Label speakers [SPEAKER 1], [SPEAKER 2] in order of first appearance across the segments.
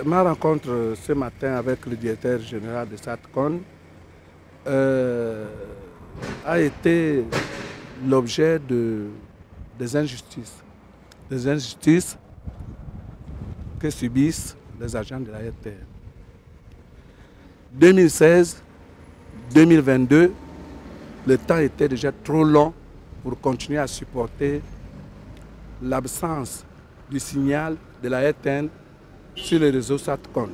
[SPEAKER 1] Ma rencontre ce matin avec le directeur général de SATCON a été l'objet des injustices que subissent les agents de la RTN. 2016-2022, le temps était déjà trop long pour continuer à supporter l'absence du signal de la RTN sur les réseaux SATCON.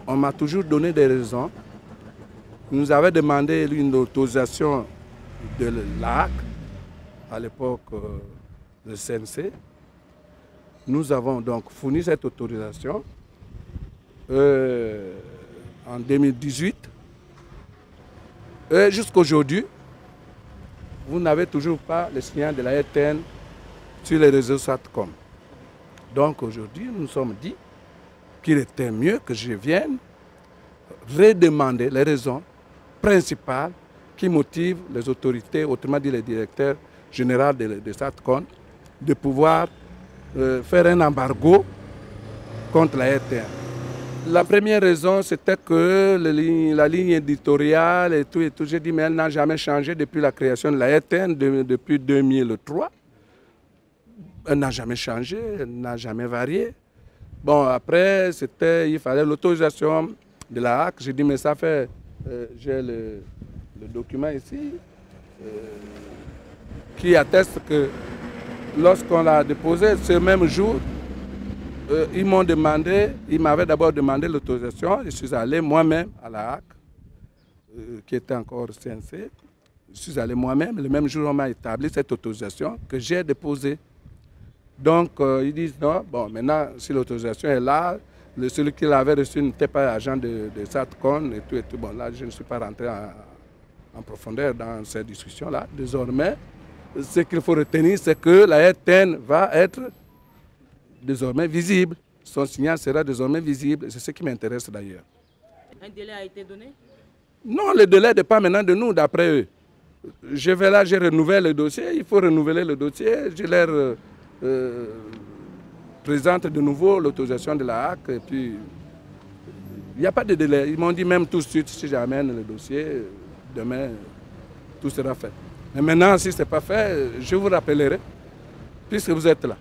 [SPEAKER 1] On m'a toujours donné des raisons. On nous avait demandé une autorisation de l'AAC, à l'époque le CNC. Nous avons donc fourni cette autorisation en 2018. Et jusqu'aujourd'hui, vous n'avez toujours pas le signal de la RTN sur les réseaux SATCOM. Donc aujourd'hui, nous nous sommes dit qu'il était mieux que je vienne redemander les raisons principales qui motivent les autorités, autrement dit les directeurs généraux de SATCOM, de pouvoir faire un embargo contre la RTN. La première raison, c'était que la ligne éditoriale et tout, j'ai dit, mais elle n'a jamais changé depuis la création de la RTN, depuis 2003. Elle n'a jamais changé, elle n'a jamais varié. Bon, après, il fallait l'autorisation de la HAC. J'ai dit, mais ça fait, j'ai le document ici, qui atteste que lorsqu'on l'a déposé, ce même jour, ils m'avaient d'abord demandé l'autorisation. Je suis allé moi-même à la HAC, qui était encore CNC. Je suis allé moi-même. Le même jour, on m'a établi cette autorisation que j'ai déposée. Donc, ils disent non, bon, maintenant, si l'autorisation est là, celui qui l'avait reçu n'était pas agent de SATCON et tout. Bon, là, je ne suis pas rentré en profondeur dans cette discussion-là. Désormais, ce qu'il faut retenir, c'est que la RTN va être désormais visible. Son signal sera désormais visible. C'est ce qui m'intéresse d'ailleurs.
[SPEAKER 2] Un délai a été donné?
[SPEAKER 1] Non, le délai n'est pas maintenant de nous, d'après eux. Je vais là, j'ai renouvelé le dossier. Il faut renouveler le dossier. Je leur présente de nouveau l'autorisation de la HAC. Et puis, il n'y a pas de délai. Ils m'ont dit même tout de suite, si j'amène le dossier, demain, tout sera fait. Mais maintenant, si ce n'est pas fait, je vous rappellerai, puisque vous êtes là.